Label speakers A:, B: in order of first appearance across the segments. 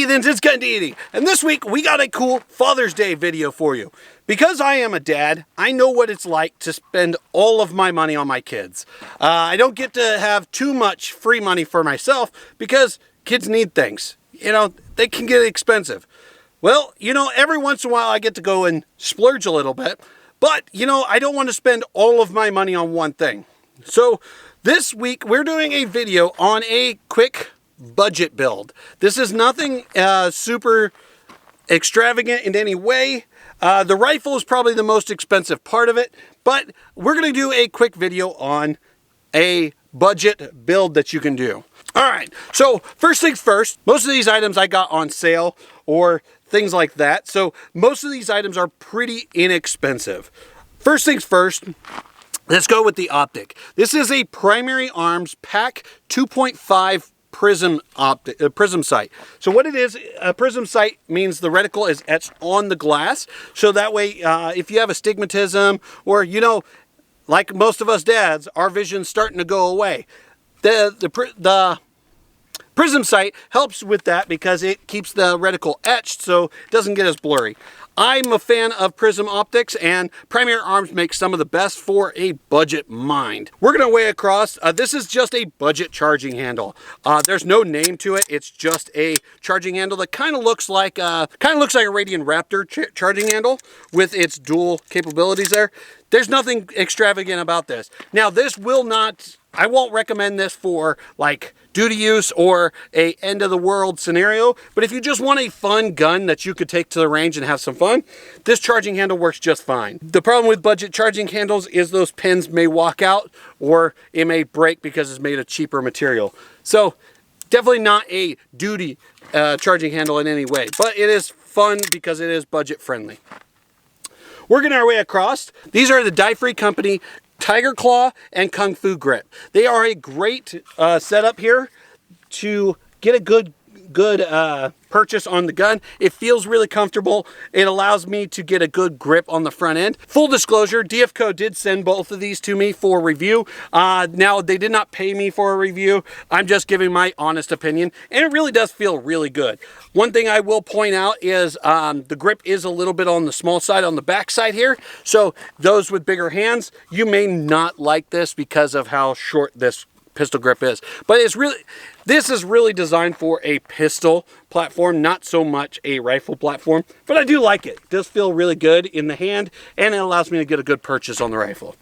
A: heathens, it's Gun Deity, and this week we got a cool Father's Day video for you. Because I am a dad, I know what it's like to spend all of my money on my kids. I don't get to have too much free money for myself because kids need things. You know, they can get expensive. Well, you know, every once in a while I get to go and splurge a little bit, but you know, I don't want to spend all of my money on one thing. So this week we're doing a video on a quick budget build. This is nothing super extravagant in any way. The rifle is probably the most expensive part of it, but we're going to do a quick video on a budget build that you can do. All right, so first things first, most of these items I got on sale or things like that. So most of these items are pretty inexpensive. First things first, let's go with the optic. This is a primary arms pack 2.5 prism sight. So what it is, a prism sight means the reticle is etched on the glass. So that way, if you have astigmatism or, you know, like most of us dads, our vision's starting to go away. The prism sight helps with that because it keeps the reticle etched so it doesn't get as blurry. I'm a fan of prism optics, and primary arms make some of the best for a budget mind. We're gonna weigh across. This is just a budget charging handle. There's no name to it. It's just a charging handle that kind of looks like a Radiant Raptor charging handle with its dual capabilities there. There's nothing extravagant about this. Now, this will not. I won't recommend this for like duty use or a end of the world scenario, but if you just want a fun gun that you could take to the range and have some fun, this charging handle works just fine. The problem with budget charging handles is those pins may walk out or it may break because it's made of cheaper material. So definitely not a duty charging handle in any way, but it is fun because it is budget friendly. Working our way across, these are the Die Free Company Tiger Claw and Kungfu grip. They are a great setup here to get a good purchase on the gun. It feels really comfortable. It allows me to get a good grip on the front end. Full disclosure, DFCO did send both of these to me for review. Now, they did not pay me for a review. I'm just giving my honest opinion, and it really does feel really good. One thing I will point out is the grip is a little bit on the small side on the back side here. So those with bigger hands, you may not like this because of how short this pistol grip is. But this is really designed for a pistol platform, not so much a rifle platform. But I do like it. It does feel really good in the hand, and it allows me to get a good purchase on the rifle.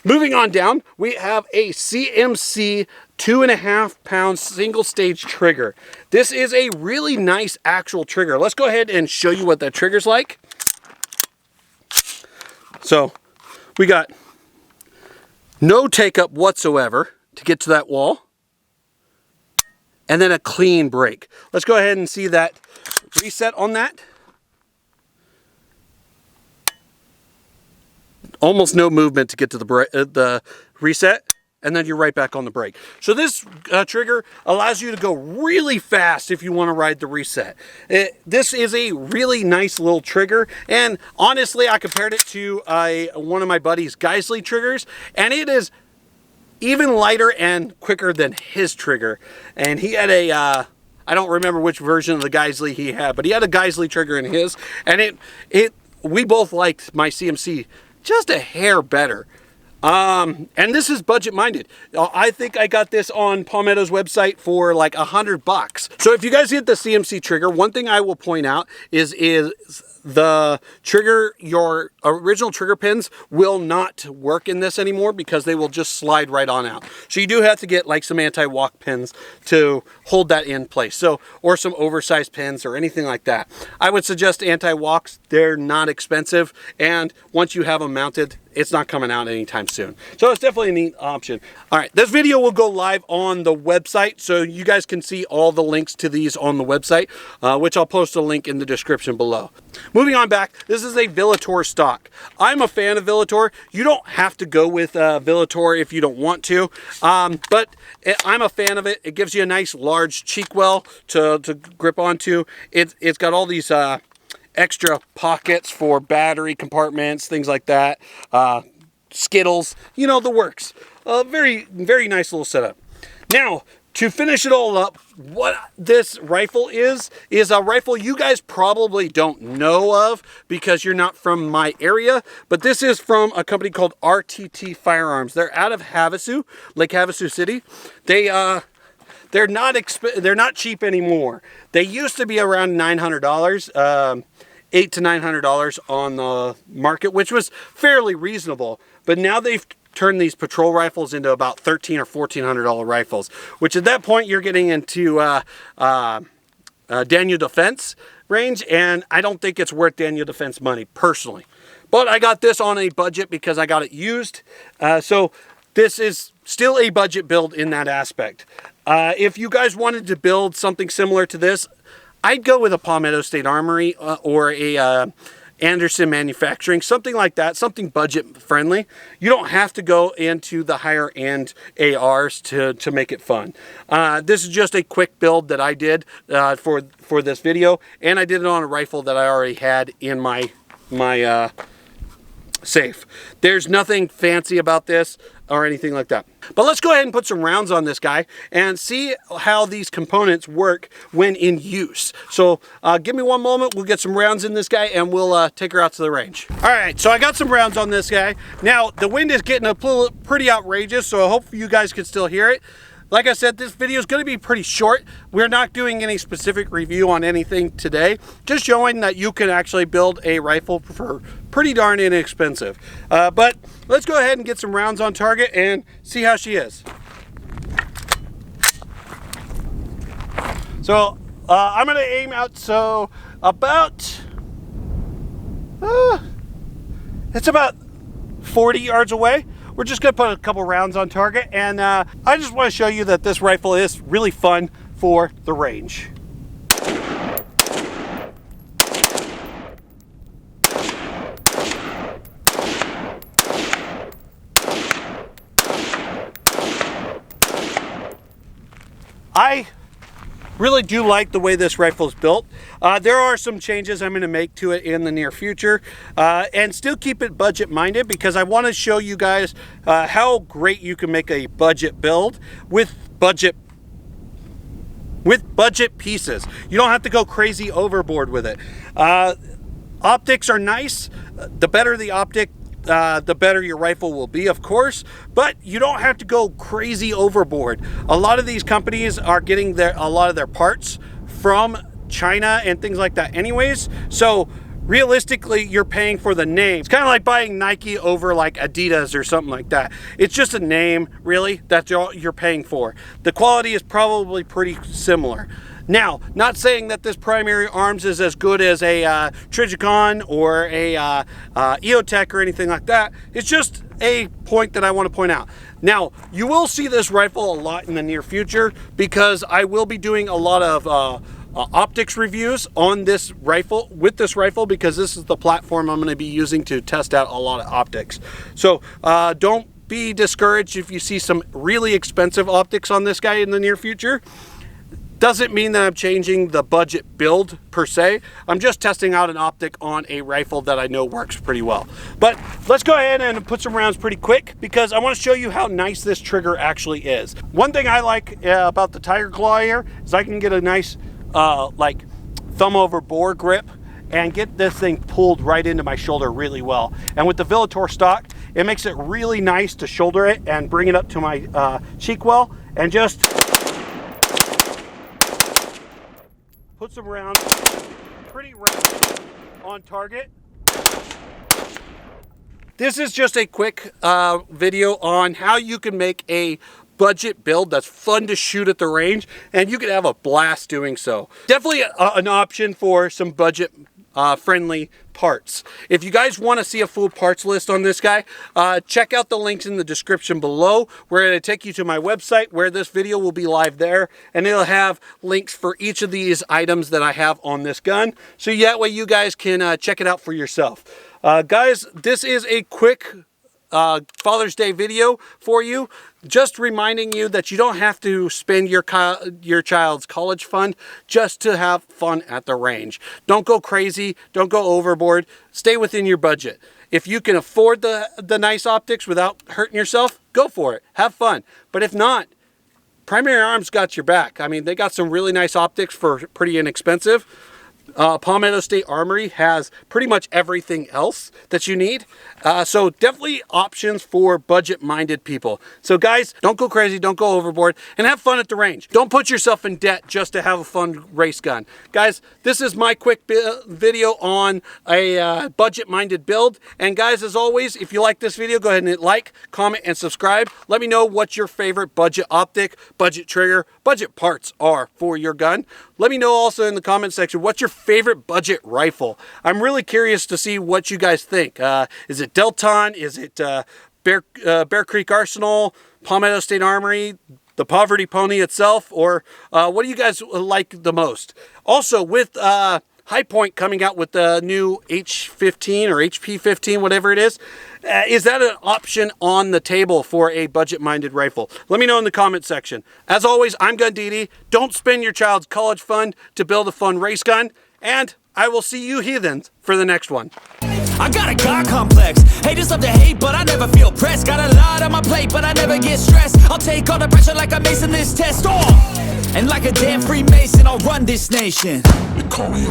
A: Moving on down, we have a CMC 2.5 pound single stage trigger. This is a really nice actual trigger. Let's go ahead and show you what that trigger's like. So we got no take up whatsoever to get to that wall, and then a clean break. Let's go ahead and see that reset on that. Almost no movement to get to the reset, and then you're right back on the brake. So this trigger allows you to go really fast if you want to ride the reset. This is a really nice little trigger, and honestly, I compared it to one of my buddy's Geisley triggers, and it is even lighter and quicker than his trigger. And he had a, I don't remember which version of the Geisley he had, but he had a Geisley trigger in his, and we both liked my CMC just a hair better. And this is budget minded. I think I got this on Palmetto's website for like $100. So if you guys get the CMC trigger, one thing I will point out is the trigger, your original trigger pins will not work in this anymore because they will just slide right on out. So you do have to get like some anti-walk pins to hold that in place. So, or some oversized pins or anything like that. I would suggest anti-walks. They're not expensive, and once you have them mounted, it's not coming out anytime soon. So it's definitely a neat option. All right, this video will go live on the website, so you guys can see all the links to these on the website, which I'll post a link in the description below. Moving on back, this is a Velotor stock. I'm a fan of Velotor. You don't have to go with Velotor if you don't want to, but I'm a fan of it. It gives you a nice large cheek well to grip onto. It's got all these extra pockets for battery compartments, things like that, Skittles, you know, the works. Very, very nice little setup. Now, to finish it all up, what this rifle is a rifle you guys probably don't know of because you're not from my area, but this is from a company called RTT Firearms. They're out of Havasu, Lake Havasu City. They're not cheap anymore. They used to be around $900, $800 to $900 on the market, which was fairly reasonable. But now they've turned these patrol rifles into about $1,300 or $1,400 rifles, which at that point you're getting into Daniel Defense range, and I don't think it's worth Daniel Defense money personally. But I got this on a budget because I got it used, so this is still a budget build in that aspect. If you guys wanted to build something similar to this, I'd go with a Palmetto State Armory or a Anderson Manufacturing, something like that, something budget friendly. You don't have to go into the higher end ARs to make it fun. This is just a quick build that I did for this video, and I did it on a rifle that I already had in my safe. There's nothing fancy about this or anything like that. But let's go ahead and put some rounds on this guy and see how these components work when in use. So give me one moment, we'll get some rounds in this guy and we'll take her out to the range. All right, so I got some rounds on this guy. Now the wind is getting pretty outrageous, so I hope you guys can still hear it. Like I said, this video is going to be pretty short. We're not doing any specific review on anything today, just showing that you can actually build a rifle for pretty darn inexpensive. But let's go ahead and get some rounds on target and see how she is. So I'm going to aim out, so about, it's about 40 yards away. We're just going to put a couple rounds on target, and I just want to show you that this rifle is really fun for the range. I really do like the way this rifle is built. There are some changes I'm going to make to it in the near future, and still keep it budget minded, because I want to show you guys how great you can make a budget build with budget pieces. You don't have to go crazy overboard with it. Optics are nice. The better the optic, the better your rifle will be, of course, but you don't have to go crazy overboard. A lot of these companies are getting a lot of their parts from China and things like that anyways, so realistically you're paying for the name. It's kind of like buying Nike over like Adidas or something like that. It's just a name, really, that you're paying for. The quality is probably pretty similar. Now, not saying that this primary arms is as good as a Trijicon or a EOTech or anything like that. It's just a point that I want to point out. Now, you will see this rifle a lot in the near future, because I will be doing a lot of optics reviews on this rifle, because this is the platform I'm going to be using to test out a lot of optics. So don't be discouraged if you see some really expensive optics on this guy in the near future. Doesn't mean that I'm changing the budget build per se. I'm just testing out an optic on a rifle that I know works pretty well. But let's go ahead and put some rounds pretty quick, because I want to show you how nice this trigger actually is. One thing I like about the Tiger Claw here is I can get a nice like thumb over bore grip and get this thing pulled right into my shoulder really well. And with the Velotor stock, it makes it really nice to shoulder it and bring it up to my cheek well, and just put some rounds pretty round on target. This is just a quick video on how you can make a budget build that's fun to shoot at the range, and you can have a blast doing so. Definitely an option for some budget friendly parts. If you guys want to see a full parts list on this guy, check out the links in the description below, where it'll take you to my website, where this video will be live there, and it'll have links for each of these items that I have on this gun, so that way you guys can check it out for yourself. Guys, this is a quick Father's Day video for you, just reminding you that you don't have to spend your child's college fund just to have fun at the range. Don't go crazy, don't go overboard, stay within your budget. If you can afford the nice optics without hurting yourself, go for it, have fun. But if not, Primary Arms got your back. I mean, they got some really nice optics for pretty inexpensive. Palmetto State Armory has pretty much everything else that you need. So definitely options for budget-minded people. So guys, don't go crazy, don't go overboard, and have fun at the range. Don't put yourself in debt just to have a fun race gun. Guys, this is my quick video on a budget-minded build. And guys, as always, if you like this video, go ahead and hit like, comment, and subscribe. Let me know what your favorite budget optic, budget trigger, budget parts are for your gun. Let me know also in the comment section what's your favorite budget rifle. I'm really curious to see what you guys think. Is it Delton? Is it Bear Creek Arsenal, Palmetto State Armory, the Poverty Pony itself, or what do you guys like the most? Also, with High Point coming out with the new H15 or HP15, whatever it is that an option on the table for a budget-minded rifle? Let me know in the comment section. As always, I'm Gun Didi. Don't spend your child's college fund to build a fun race gun, and I will see you heathens for the next one.
B: I got a God complex. Haters love to hate, but I never feel pressed. Got a lot on my plate, but I never get stressed. I'll take all the pressure like I'm acing this test. And like a damn Freemason, I'll run this nation. They call me a